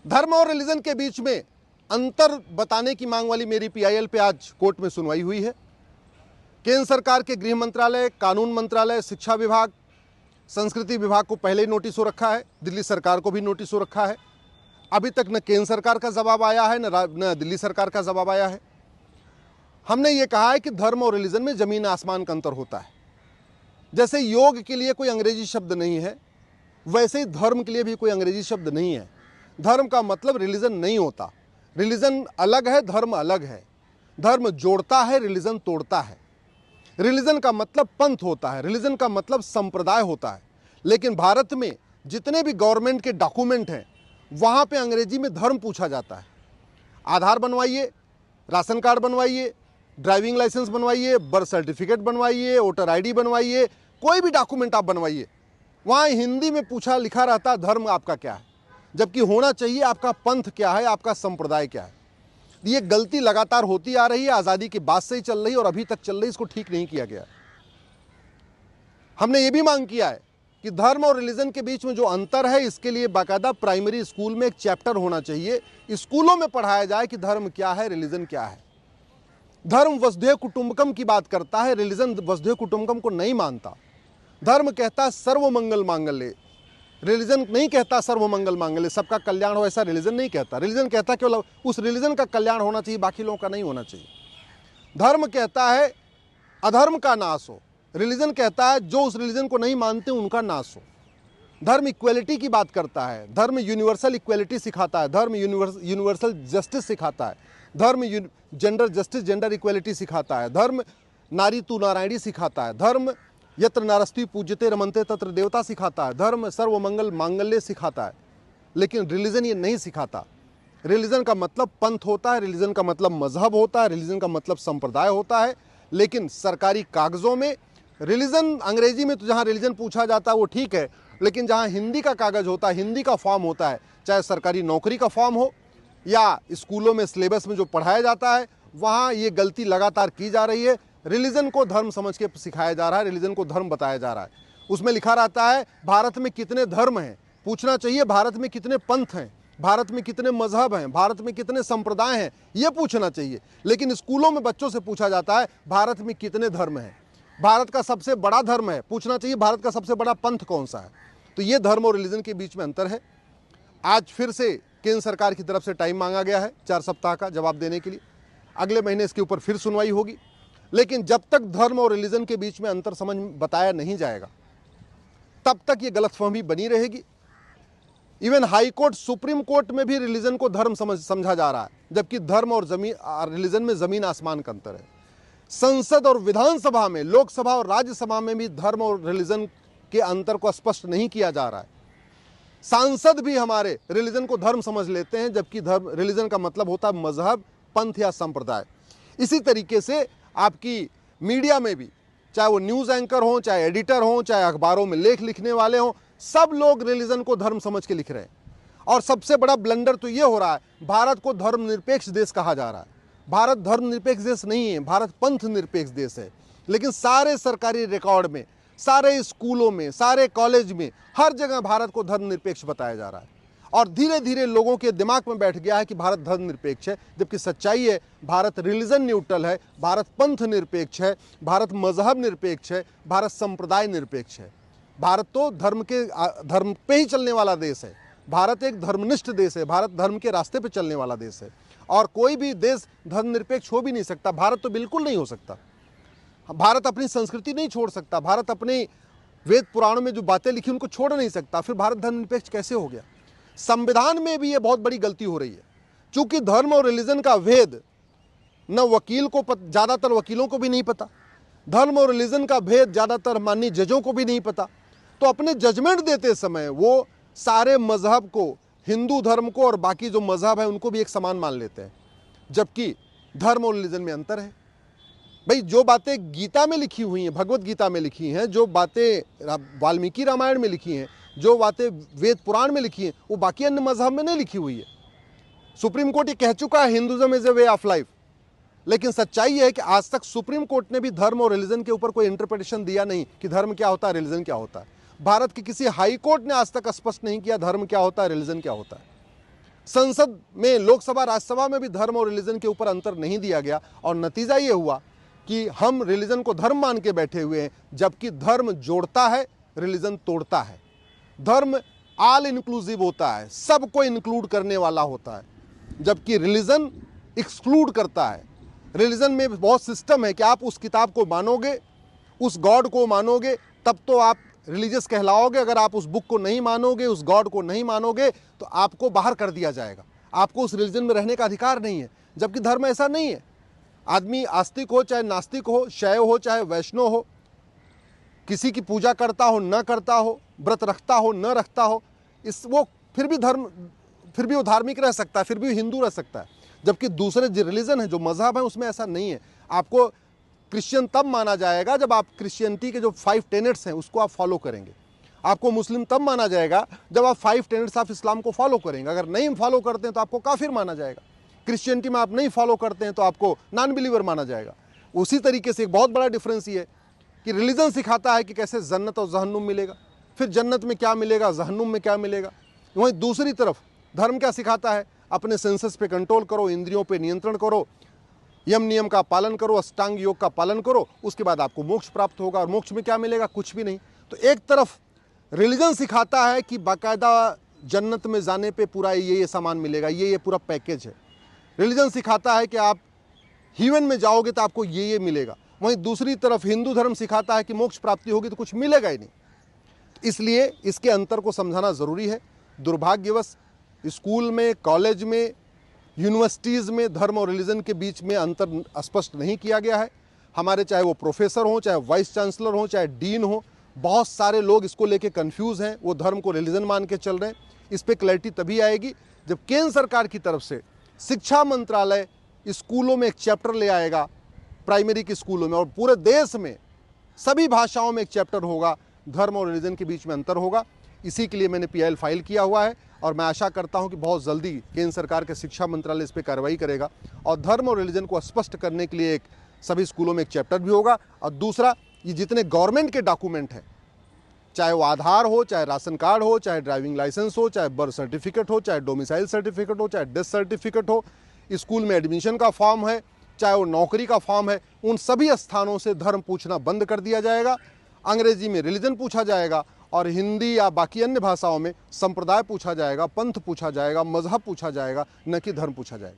धर्म और रिलीजन के बीच में अंतर बताने की मांग वाली मेरी पीआईएल पे आज कोर्ट में सुनवाई हुई है। केंद्र सरकार के गृह मंत्रालय, कानून मंत्रालय, शिक्षा विभाग, संस्कृति विभाग को पहले ही नोटिस हो रखा है, दिल्ली सरकार को भी नोटिस हो रखा है। अभी तक न केंद्र सरकार का जवाब आया है न दिल्ली सरकार का जवाब आया है। हमने ये कहा है कि धर्म और रिलीजन में जमीन आसमान का अंतर होता है। जैसे योग के लिए कोई अंग्रेजी शब्द नहीं है, वैसे ही धर्म के लिए भी कोई अंग्रेजी शब्द नहीं है। धर्म का मतलब रिलीजन नहीं होता। रिलीजन अलग है, धर्म अलग है। धर्म जोड़ता है, रिलीजन तोड़ता है। रिलीजन का मतलब पंथ होता है, रिलीजन का मतलब संप्रदाय होता है। लेकिन भारत में जितने भी गवर्नमेंट के डॉक्यूमेंट हैं वहाँ पे अंग्रेजी में धर्म पूछा जाता है। आधार बनवाइए, राशन कार्ड बनवाइए, ड्राइविंग लाइसेंस बनवाइए, बर्थ सर्टिफिकेट बनवाइए, वोटर आईडी बनवाइए, कोई भी डॉक्यूमेंट आप बनवाइए, वहाँ हिंदी में पूछा लिखा रहता है धर्म आपका क्या है, जबकि होना चाहिए आपका पंथ क्या है, आपका संप्रदाय क्या है। ये गलती लगातार होती आ रही है, आज़ादी के बाद से ही चल रही है और अभी तक चल रही है। इसको ठीक नहीं किया गया। हमने ये भी मांग किया है कि धर्म और रिलीजन के बीच में जो अंतर है, इसके लिए बाकायदा प्राइमरी स्कूल में एक चैप्टर होना चाहिए। स्कूलों में पढ़ाया जाए कि धर्म क्या है, रिलीजन क्या है। धर्म वसुधैव कुटुंबकम की बात करता है, रिलीजन वसुधैव कुटुंबकम को नहीं मानता। धर्म कहता है सर्वमंगल मांगल्य, रिलीजन नहीं कहता सर्वमंगल मांगल्य, सबका कल्याण हो, ऐसा रिलीजन नहीं कहता। रिलीजन कहता केवल उस रिलीजन का कल्याण होना चाहिए, बाकी लोगों का नहीं होना चाहिए। धर्म कहता है अधर्म का नाश हो, रिलीजन कहता है जो उस रिलीजन को नहीं मानते उनका नाश हो। धर्म इक्वलिटी की बात करता है, धर्म यूनिवर्सल इक्वलिटी सिखाता है, धर्म यूनिवर्सल जस्टिस सिखाता है, धर्म जेंडर जस्टिस, जेंडर इक्वलिटी सिखाता है, धर्म नारी तू नारायणी सिखाता है, धर्म यत्र नारस्ती पूज्यते रमनते तत्र देवता सिखाता है, धर्म सर्वमंगल मांगल्य सिखाता है। लेकिन रिलीजन ये नहीं सिखाता। रिलीजन का मतलब पंथ होता है, रिलीजन का मतलब मजहब होता है, रिलीजन का मतलब संप्रदाय होता है। लेकिन सरकारी कागजों में रिलीजन, अंग्रेजी में तो जहाँ रिलीजन पूछा जाता है वो ठीक है, लेकिन जहाँ हिंदी का कागज होता है, हिंदी का फॉर्म होता है, चाहे सरकारी नौकरी का फॉर्म हो या स्कूलों में सिलेबस में जो पढ़ाया जाता है, वहाँ ये गलती लगातार की जा रही है। रिलीजन को धर्म समझ के सिखाया जा रहा है, रिलीजन को धर्म बताया जा रहा है। उसमें लिखा रहता है भारत में कितने धर्म हैं, पूछना चाहिए भारत में कितने पंथ हैं, भारत में कितने मजहब हैं, भारत में कितने संप्रदाय हैं, ये पूछना चाहिए। लेकिन स्कूलों में बच्चों से पूछा जाता है भारत में कितने धर्म हैं, भारत का सबसे बड़ा धर्म है, पूछना चाहिए भारत का सबसे बड़ा पंथ कौन सा है। तो ये धर्म और रिलीजन के बीच में अंतर है। आज फिर से केंद्र सरकार की तरफ से टाइम मांगा गया है 4 सप्ताह का जवाब देने के लिए। अगले महीने इसके ऊपर फिर सुनवाई होगी। लेकिन जब तक धर्म और रिलीजन के बीच में अंतर समझ बताया नहीं जाएगा, तब तक ये गलतफहमी बनी रहेगी। Even high court, supreme court में भी रिलीजन को धर्म समझा जा रहा है, जबकि धर्म और रिलीजन में जमीन आसमान का अंतर है। संसद और विधानसभा में, लोकसभा और राज्यसभा में भी धर्म और रिलीजन के अंतर को स्पष्ट नहीं किया जा रहा है। सांसद भी हमारे रिलीजन को धर्म समझ लेते हैं, जबकि धर्म, रिलीजन का मतलब होता है मजहब, पंथ या संप्रदाय। इसी तरीके से आपकी मीडिया में भी, चाहे वो न्यूज़ एंकर हों, चाहे एडिटर हों, चाहे अखबारों में लेख लिखने वाले हों, सब लोग रिलीजन को धर्म समझ के लिख रहे हैं। और सबसे बड़ा ब्लंडर तो ये हो रहा है, भारत को धर्मनिरपेक्ष देश कहा जा रहा है। भारत धर्मनिरपेक्ष देश नहीं है, भारत पंथ निरपेक्ष देश है। लेकिन सारे सरकारी रिकॉर्ड में, सारे स्कूलों में, सारे कॉलेज में, हर जगह भारत को धर्मनिरपेक्ष बताया जा रहा है। और धीरे धीरे लोगों के दिमाग में बैठ गया है कि भारत धर्मनिरपेक्ष है, जबकि सच्चाई है भारत रिलीजन न्यूट्रल है, भारत पंथ निरपेक्ष है, भारत मजहब निरपेक्ष है, भारत संप्रदाय निरपेक्ष है। भारत तो धर्म पे ही चलने वाला देश है। भारत एक धर्मनिष्ठ देश है, भारत धर्म के रास्ते पे चलने वाला देश है। और कोई भी देश धर्मनिरपेक्ष हो भी नहीं सकता। भारत तो बिल्कुल नहीं हो सकता। भारत अपनी संस्कृति नहीं छोड़ सकता, भारत अपने वेद पुराणों में जो बातें लिखी उनको छोड़ नहीं सकता। फिर भारत धर्मनिरपेक्ष कैसे हो गया? संविधान में भी ये बहुत बड़ी गलती हो रही है। चूंकि धर्म और रिलीजन का भेद न वकील को, ज़्यादातर वकीलों को भी नहीं पता, धर्म और रिलीजन का भेद ज़्यादातर माननीय जजों को भी नहीं पता, तो अपने जजमेंट देते समय वो सारे मजहब को, हिंदू धर्म को और बाकी जो मजहब है उनको भी एक समान मान लेते हैं, जबकि धर्म और रिलीजन में अंतर है। भाई, जो बातें गीता में लिखी हुई हैं, भगवत गीता में लिखी हैं, जो बातें वाल्मीकि रामायण में लिखी हैं, जो बातें वेद पुराण में लिखी हैं, वो बाकी अन्य मजहब में नहीं लिखी हुई है। सुप्रीम कोर्ट ये कह चुका है Hinduism is a way of life, लेकिन सच्चाई है कि आज तक सुप्रीम कोर्ट ने भी धर्म और रिलीजन के ऊपर कोई इंटरप्रिटेशन दिया नहीं कि धर्म क्या होता है, रिलीजन क्या होता है। भारत के किसी हाई कोर्ट ने आज तक स्पष्ट नहीं किया धर्म क्या होता है, रिलीजन क्या होता है। संसद में, लोकसभा राज्यसभा में भी धर्म और रिलीजन के ऊपर अंतर नहीं दिया गया और नतीजा ये हुआ कि हम रिलीजन को धर्म मान के बैठे हुए हैं, जबकि धर्म जोड़ता है, रिलीजन तोड़ता है। धर्म ऑल इंक्लूसिव होता है, सबको इंक्लूड करने वाला होता है, जबकि रिलीजन एक्सक्लूड करता है। रिलीजन में बहुत सिस्टम है कि आप उस किताब को मानोगे, उस गॉड को मानोगे, तब तो आप रिलीजियस कहलाओगे। अगर आप उस बुक को नहीं मानोगे, उस गॉड को नहीं मानोगे, तो आपको बाहर कर दिया जाएगा, आपको उस रिलीजन में रहने का अधिकार नहीं है। जबकि धर्म ऐसा नहीं है। आदमी आस्तिक हो चाहे नास्तिक हो, शैव हो चाहे वैष्णव हो, किसी की पूजा करता हो न करता हो, व्रत रखता हो न रखता हो, वो फिर भी वो धार्मिक रह सकता है, फिर भी हिंदू रह सकता है। जबकि दूसरे जो रिलीजन है, जो मजहब है, उसमें ऐसा नहीं है। आपको क्रिश्चियन तब माना जाएगा जब आप क्रिश्चियनिटी के जो 5 टेनेट्स हैं उसको आप फॉलो करेंगे। आपको मुस्लिम तब माना जाएगा जब आप 5 टेनेट्स ऑफ इस्लाम को फॉलो करेंगे। अगर नहीं फॉलो करते हैं तो आपको काफिर माना जाएगा। क्रिश्चियनिटी में आप नहीं फॉलो करते हैं तो आपको नॉन बिलीवर माना जाएगा। उसी तरीके से एक बहुत बड़ा डिफरेंस ये है कि रिलीजन सिखाता है कि कैसे जन्नत और जहन्नुम मिलेगा, फिर जन्नत में क्या मिलेगा, जहन्नुम में क्या मिलेगा। वहीं दूसरी तरफ धर्म क्या सिखाता है, अपने सेंसेस पे कंट्रोल करो, इंद्रियों पे नियंत्रण करो, यम नियम का पालन करो, अष्टांग योग का पालन करो, उसके बाद आपको मोक्ष प्राप्त होगा। और मोक्ष में क्या मिलेगा, कुछ भी नहीं। तो एक तरफ रिलीजन सिखाता है कि बाकायदा जन्नत में जाने पे पूरा ये सामान मिलेगा, ये पूरा पैकेज है। रिलीजन सिखाता है कि आप हीवन में जाओगे तो आपको ये मिलेगा। वहीं दूसरी तरफ हिंदू धर्म सिखाता है कि मोक्ष प्राप्ति होगी तो कुछ मिलेगा ही नहीं। इसलिए इसके अंतर को समझाना ज़रूरी है। दुर्भाग्यवश स्कूल में, कॉलेज में, यूनिवर्सिटीज़ में धर्म और रिलीजन के बीच में अंतर स्पष्ट नहीं किया गया है। हमारे चाहे वो प्रोफेसर हों, चाहे वाइस चांसलर हों, चाहे डीन हो, बहुत सारे लोग इसको लेके कंफ्यूज हैं। वो धर्म को रिलीजन मान के चल रहे हैं। इस पर क्लैरिटी तभी आएगी जब केंद्र सरकार की तरफ से शिक्षा मंत्रालय स्कूलों में एक चैप्टर ले आएगा, प्राइमरी के स्कूलों में, और पूरे देश में सभी भाषाओं में एक चैप्टर होगा, धर्म और रिलीजन के बीच में अंतर होगा। इसी के लिए मैंने PIL फाइल किया हुआ है और मैं आशा करता हूं कि बहुत जल्दी केंद्र सरकार के शिक्षा मंत्रालय इस पर कार्रवाई करेगा और धर्म और रिलीजन को स्पष्ट करने के लिए एक सभी स्कूलों में एक चैप्टर भी होगा। और दूसरा, ये जितने गवर्नमेंट के डॉक्यूमेंट हैं, चाहे वो आधार हो, चाहे राशन कार्ड हो, चाहे ड्राइविंग लाइसेंस हो, चाहे बर्थ सर्टिफिकेट हो, चाहे डोमिसाइल सर्टिफिकेट हो, चाहे डेथ सर्टिफिकेट हो, स्कूल में एडमिशन का फॉर्म है, चाहे वो नौकरी का फॉर्म है, उन सभी स्थानों से धर्म पूछना बंद कर दिया जाएगा। अंग्रेजी में रिलीजन पूछा जाएगा और हिंदी या बाकी अन्य भाषाओं में संप्रदाय पूछा जाएगा, पंथ पूछा जाएगा, मजहब पूछा जाएगा, न कि धर्म पूछा जाएगा।